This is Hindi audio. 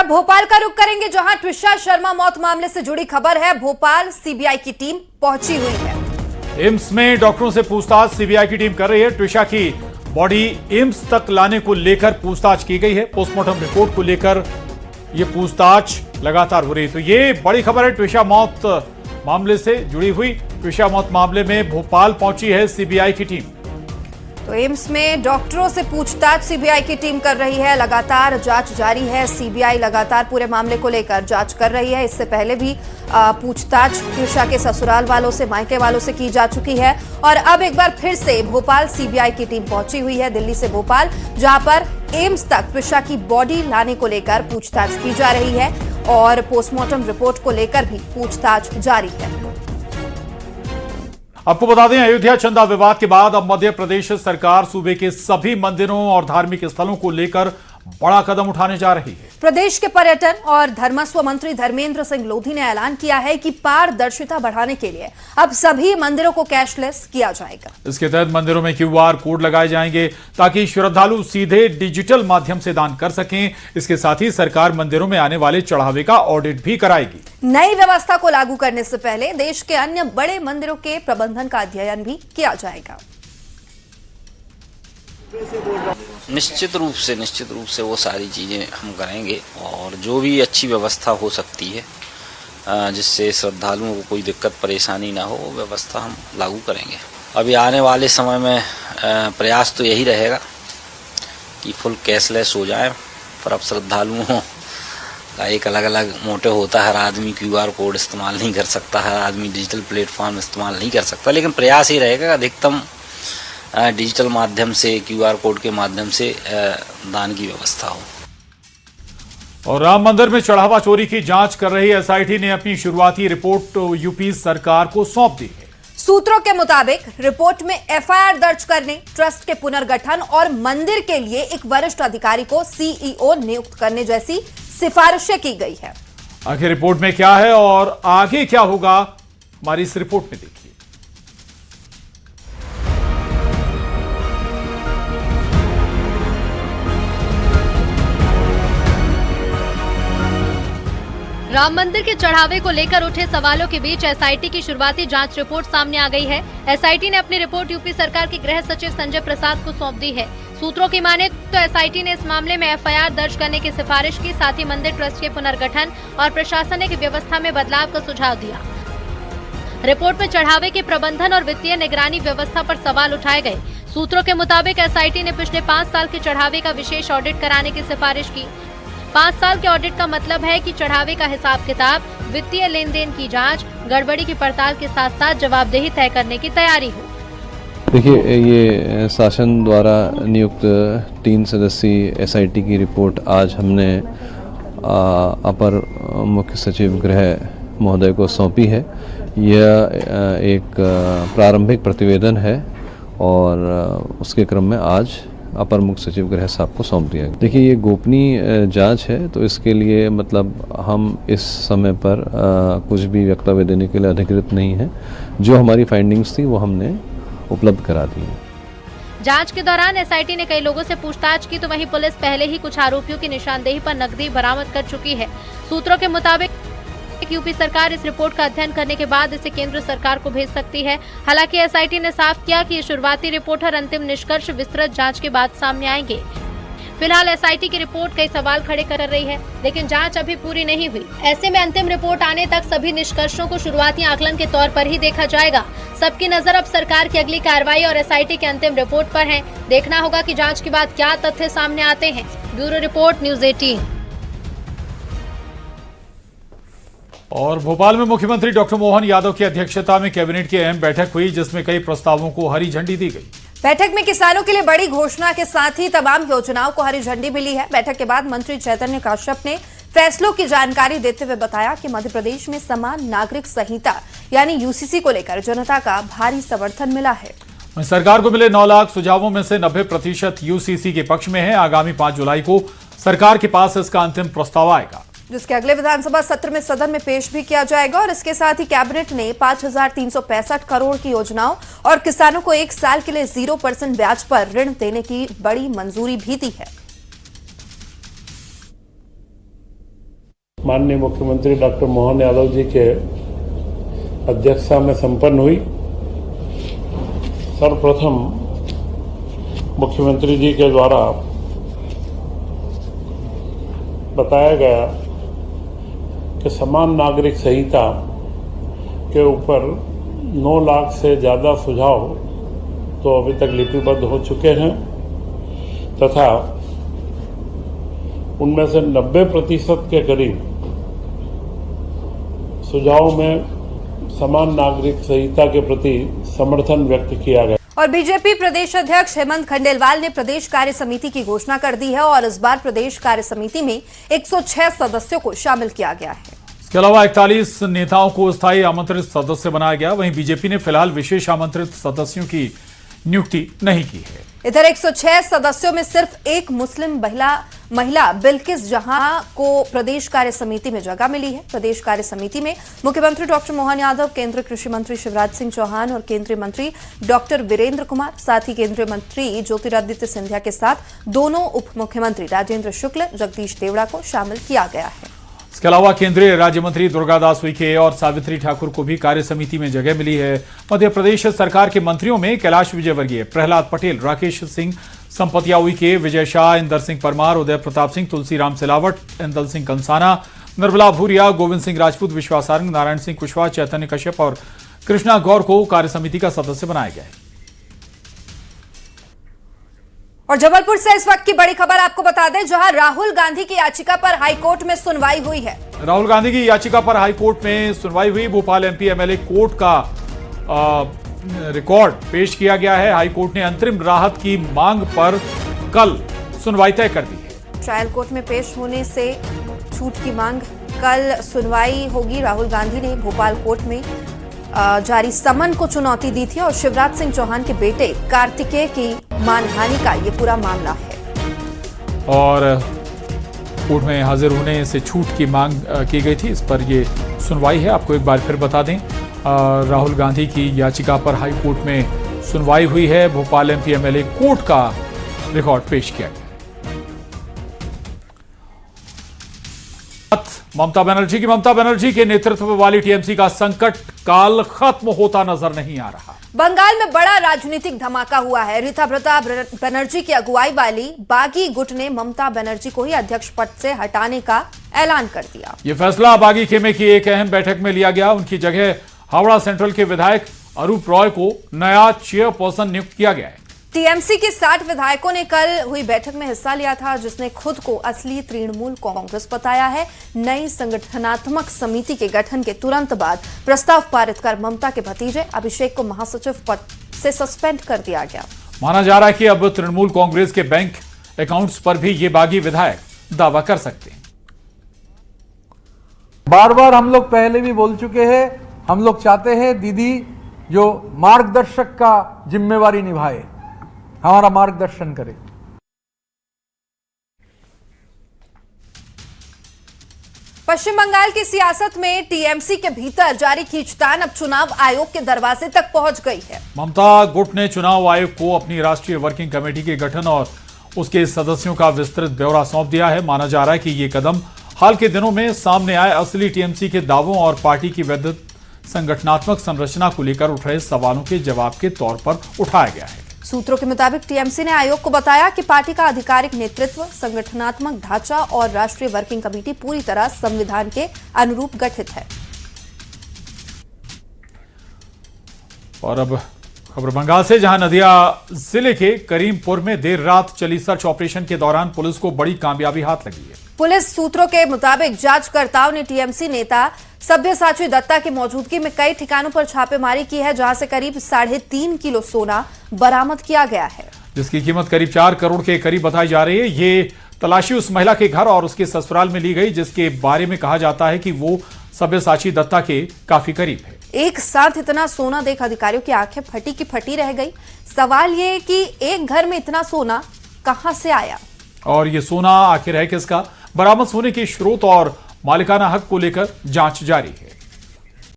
अब भोपाल का रुख करेंगे, जहां ट्विशा शर्मा मौत मामले से जुड़ी खबर है। भोपाल सीबीआई की टीम पहुंची हुई है। एम्स में डॉक्टरों से पूछताछ सीबीआई की टीम कर रही है। ट्विशा की बॉडी एम्स तक लाने को लेकर पूछताछ की गई है। पोस्टमार्टम रिपोर्ट को लेकर यह पूछताछ लगातार हो रही है। तो ये बड़ी खबर है ट्विशा मौत मामले से जुड़ी हुई। ट्विशा मौत मामले में भोपाल पहुंची है सीबीआई की टीम। तो एम्स में डॉक्टरों से पूछताछ सीबीआई की टीम कर रही है। लगातार जांच जारी है। सीबीआई लगातार पूरे मामले को लेकर जांच कर रही है। इससे पहले भी पूछताछ ट्विशा के ससुराल वालों से, मायके वालों से की जा चुकी है और अब एक बार फिर से भोपाल सीबीआई की टीम पहुंची हुई है, दिल्ली से भोपाल, जहां पर एम्स तक ट्विशा की बॉडी लाने को लेकर पूछताछ की जा रही है और पोस्टमार्टम रिपोर्ट को लेकर भी पूछताछ जारी है। आपको बता दें, अयोध्या चंदा विवाद के बाद अब मध्य प्रदेश सरकार सूबे के सभी मंदिरों और धार्मिक स्थलों को लेकर बड़ा कदम उठाने जा रही है। प्रदेश के पर्यटन और धर्मस्व मंत्री धर्मेंद्र सिंह लोधी ने ऐलान किया है कि पारदर्शिता बढ़ाने के लिए अब सभी मंदिरों को कैशलेस किया जाएगा। इसके तहत मंदिरों में क्यूआर कोड लगाए जाएंगे ताकि श्रद्धालु सीधे डिजिटल माध्यम से दान कर सकें। इसके साथ ही सरकार मंदिरों में आने वाले चढ़ावे का ऑडिट भी कराएगी। नई व्यवस्था को लागू करने से पहले देश के अन्य बड़े मंदिरों के प्रबंधन का अध्ययन भी किया जाएगा। निश्चित रूप से वो सारी चीज़ें हम करेंगे और जो भी अच्छी व्यवस्था हो सकती है जिससे श्रद्धालुओं को कोई दिक्कत परेशानी ना हो, वो व्यवस्था हम लागू करेंगे। अभी आने वाले समय में प्रयास तो यही रहेगा कि फुल कैशलेस हो जाए, पर अब श्रद्धालुओं का एक अलग अलग मोटिव होता है। हर आदमी क्यूआर कोड इस्तेमाल नहीं कर सकता, हर आदमी डिजिटल प्लेटफॉर्म इस्तेमाल नहीं कर सकता, लेकिन प्रयास ही रहेगा कि अधिकतम डिजिटल माध्यम से, क्यूआर कोड के माध्यम से दान की व्यवस्था हो। और राम मंदिर में चढ़ावा चोरी की जांच कर रही एसआईटी ने अपनी शुरुआती रिपोर्ट यूपी सरकार को सौंप दी है। सूत्रों के मुताबिक रिपोर्ट में एफआईआर दर्ज करने, ट्रस्ट के पुनर्गठन और मंदिर के लिए एक वरिष्ठ अधिकारी को सीईओ नियुक्त करने जैसी सिफारिशें की गई है। आखिर रिपोर्ट में क्या है और आगे क्या होगा, हमारी इस रिपोर्ट में देखिए। राम मंदिर के चढ़ावे को लेकर उठे सवालों के बीच एसआईटी की शुरुआती जांच रिपोर्ट सामने आ गई है। एसआईटी ने अपनी रिपोर्ट यूपी सरकार के गृह सचिव संजय प्रसाद को सौंप दी है। सूत्रों की माने तो एसआईटी ने इस मामले में एफआईआर दर्ज करने की सिफारिश की, साथ ही मंदिर ट्रस्ट के पुनर्गठन और प्रशासनिक व्यवस्था में बदलाव का सुझाव दिया। रिपोर्ट में चढ़ावे के प्रबंधन और वित्तीय निगरानी व्यवस्था पर सवाल उठाए गए। सूत्रों के मुताबिक एसआईटी ने पिछले 5 साल के चढ़ावे का विशेष ऑडिट कराने की सिफारिश की। 5 साल के ऑडिट का मतलब है कि चढ़ावे का हिसाब किताब, वित्तीय लेन देन की जांच, गड़बड़ी की पड़ताल के साथ साथ जवाबदेही तय करने की तैयारी हो। देखिए, ये शासन द्वारा नियुक्त 3 सदस्यीय एसआईटी की रिपोर्ट आज हमने अपर मुख्य सचिव गृह महोदय को सौंपी है। यह एक प्रारंभिक प्रतिवेदन है और उसके क्रम में आज अपर मुख्य सचिव गृह साहब को सौंप दिया। देखिए, ये गोपनीय जांच है, तो इसके लिए मतलब हम इस समय पर कुछ भी वक्तव्य देने के लिए अधिकृत नहीं है। जो हमारी फाइंडिंग्स थी वो हमने उपलब्ध करा दी है। जांच के दौरान एसआईटी ने कई लोगों से पूछताछ की, तो वहीं पुलिस पहले ही कुछ आरोपियों की निशानदेही पर नकदी बरामद कर चुकी है। सूत्रों के मुताबिक यूपी सरकार इस रिपोर्ट का अध्ययन करने के बाद इसे केंद्र सरकार को भेज सकती है। हालांकि एसआईटी ने साफ किया कि ये शुरुआती रिपोर्ट और अंतिम निष्कर्ष विस्तृत जांच के बाद सामने आएंगे। फिलहाल एसआईटी की रिपोर्ट कई सवाल खड़े कर रही है, लेकिन जांच अभी पूरी नहीं हुई। ऐसे में अंतिम रिपोर्ट आने तक सभी निष्कर्षों को शुरुआती आकलन के तौर पर ही देखा जाएगा। सबकी नजर अब सरकार की अगली कार्रवाई और एसआईटी के अंतिम रिपोर्ट पर है। देखना होगा कि जांच के बाद क्या तथ्य सामने आते हैं। Bureau report, news 18। और भोपाल में मुख्यमंत्री डॉक्टर मोहन यादव की अध्यक्षता में कैबिनेट की अहम बैठक हुई, जिसमें कई प्रस्तावों को हरी झंडी दी गई। बैठक में किसानों के लिए बड़ी घोषणा के साथ ही तमाम योजनाओं को हरी झंडी मिली है। बैठक के बाद मंत्री चैतन्य काश्यप ने फैसलों की जानकारी देते हुए बताया कि मध्य प्रदेश में समान नागरिक संहिता यानी यूसीसी को लेकर जनता का भारी समर्थन मिला है। सरकार को मिले 9 लाख सुझावों में से 90% यूसीसी के पक्ष में है। आगामी 5 जुलाई को सरकार के पास इसका अंतिम प्रस्ताव आएगा, जिसके अगले विधानसभा सत्र में सदन में पेश भी किया जाएगा। और इसके साथ ही कैबिनेट ने 5,365 करोड़ की योजनाओं और किसानों को 1 साल के लिए 0% ब्याज पर ऋण देने की बड़ी मंजूरी भी दी है। माननीय मुख्यमंत्री डॉक्टर मोहन यादव जी के अध्यक्षता में संपन्न हुई। सर्वप्रथम मुख्यमंत्री जी के द्वारा बताया गया कि समान नागरिक संहिता के ऊपर 9 लाख से ज़्यादा सुझाव तो अभी तक लिपिबद्ध हो चुके हैं तथा उनमें से 90% के करीब सुझावों में समान नागरिक संहिता के प्रति समर्थन व्यक्त किया गया। और बीजेपी प्रदेश अध्यक्ष हेमंत खंडेलवाल ने प्रदेश कार्य समिति की घोषणा कर दी है और इस बार प्रदेश कार्य समिति में 106 सदस्यों को शामिल किया गया है। इसके अलावा 41 नेताओं को स्थायी आमंत्रित सदस्य बनाया गया। वहीं बीजेपी ने फिलहाल विशेष आमंत्रित सदस्यों की नियुक्ति नहीं की है। इधर 106 सदस्यों में सिर्फ एक मुस्लिम महिला बिल्किस जहां को प्रदेश कार्य समिति में जगह मिली है। प्रदेश कार्य समिति में मुख्यमंत्री डॉक्टर मोहन यादव, केंद्रीय कृषि मंत्री शिवराज सिंह चौहान और केंद्रीय मंत्री डॉक्टर वीरेंद्र कुमार, साथ ही केंद्रीय मंत्री ज्योतिरादित्य सिंधिया के साथ दोनों उप मुख्यमंत्री राजेंद्र शुक्ल, जगदीश देवड़ा को शामिल किया गया है। इसके अलावा केंद्रीय राज्य मंत्री दुर्गादास उइके और सावित्री ठाकुर को भी कार्य समिति में जगह मिली है। मध्य प्रदेश सरकार के मंत्रियों में कैलाश विजयवर्गीय, प्रहलाद पटेल, राकेश सिंह, संपतिया उइके, विजय शाह, इंदर सिंह परमार, उदय प्रताप सिंह, तुलसीराम सिलावट, इंदल सिंह कंसाना, निर्मला भूरिया, गोविंद सिंह राजपूत, विश्वास सारंग, नारायण सिंह कुशवाहा, चैतन्य कश्यप और कृष्णा गौर को कार्य समिति का सदस्य बनाया गया है। और जबलपुर से इस वक्त की बड़ी खबर आपको बता दें, जहां राहुल गांधी की याचिका पर हाईकोर्ट में सुनवाई हुई है। राहुल गांधी की याचिका पर हाईकोर्ट में सुनवाई हुई। भोपाल एमपी एमएलए कोर्ट का रिकॉर्ड पेश किया गया है। हाईकोर्ट ने अंतरिम राहत की मांग पर कल सुनवाई तय कर दी है। ट्रायल कोर्ट में पेश होने से छूट की मांग, कल सुनवाई होगी। राहुल गांधी ने भोपाल कोर्ट में जारी समन को चुनौती दी थी और शिवराज सिंह चौहान के बेटे कार्तिकेय की मानहानि का ये पूरा मामला है। और कोर्ट में हाजिर होने से छूट की मांग की गई थी। इस पर ये सुनवाई है। आपको एक बार फिर बता दें, राहुल गांधी की याचिका पर हाई कोर्ट में सुनवाई हुई है। भोपाल एमपी एमएलए कोर्ट का रिकॉर्ड पेश किया गया। ममता बनर्जी के नेतृत्व वाली टीएमसी का संकट काल खत्म होता नजर नहीं आ रहा। बंगाल में बड़ा राजनीतिक धमाका हुआ है। रीता प्रताप बनर्जी की अगुवाई वाली बागी गुट ने ममता बनर्जी को ही अध्यक्ष पद से हटाने का ऐलान कर दिया। यह फैसला बागी खेमे की एक अहम बैठक में लिया गया। उनकी जगह हावड़ा सेंट्रल के विधायक अरूप रॉय को नया चेयरपर्सन नियुक्त किया गया है। टीएमसी के 60 विधायकों ने कल हुई बैठक में हिस्सा लिया था, जिसने खुद को असली तृणमूल कांग्रेस बताया है। नई संगठनात्मक समिति के गठन के तुरंत बाद प्रस्ताव पारित कर ममता के भतीजे अभिषेक को महासचिव पद से सस्पेंड कर दिया गया। माना जा रहा है कि अब तृणमूल कांग्रेस के बैंक अकाउंट्स पर भी ये बागी विधायक दावा कर सकते हैं। बार बार हम लोग पहले भी बोल चुके हैं, हम लोग चाहते हैं दीदी जो मार्गदर्शक का जिम्मेवारी निभाए, हमारा मार्गदर्शन करे। पश्चिम बंगाल की सियासत में टीएमसी के भीतर जारी खींचतान अब चुनाव आयोग के दरवाजे तक पहुंच गई है। ममता गुट ने चुनाव आयोग को अपनी राष्ट्रीय वर्किंग कमेटी के गठन और उसके सदस्यों का विस्तृत ब्यौरा सौंप दिया है। माना जा रहा है कि ये कदम हाल के दिनों में सामने आए असली टीएमसी के दावों और पार्टी की वैध संगठनात्मक संरचना को लेकर उठ रहे सवालों के जवाब के तौर पर उठाया गया है। सूत्रों के मुताबिक टीएमसी ने आयोग को बताया कि पार्टी का आधिकारिक नेतृत्व, संगठनात्मक ढांचा और राष्ट्रीय वर्किंग कमेटी पूरी तरह संविधान के अनुरूप गठित है। और अब खबर बंगाल से, जहां नदिया जिले के करीमपुर में देर रात चली सर्च ऑपरेशन के दौरान पुलिस को बड़ी कामयाबी हाथ लगी है। पुलिस सूत्रों के मुताबिक जांचकर्ताओं ने टीएमसी नेता सब्यसाची दत्ता की मौजूदगी में कई ठिकानों पर छापेमारी की है, जहां से करीब 3.5 किलो सोना बरामद किया गया है, जिसकी कीमत करीब 4 करोड़ के करीब बताई जा रही है। ये तलाशी उस महिला के घर और उसके ससुराल में ली गई, जिसके बारे में कहा जाता है कि वो सब्यसाची दत्ता के काफी करीब है। एक साथ इतना सोना देख अधिकारियों की आंखें फटी की फटी रह गई। सवाल ये कि एक घर में इतना सोना कहां से आया और ये सोना आखिर है किसका। बरामद सोने के स्रोत और मालिकाना हक को लेकर जांच जारी है।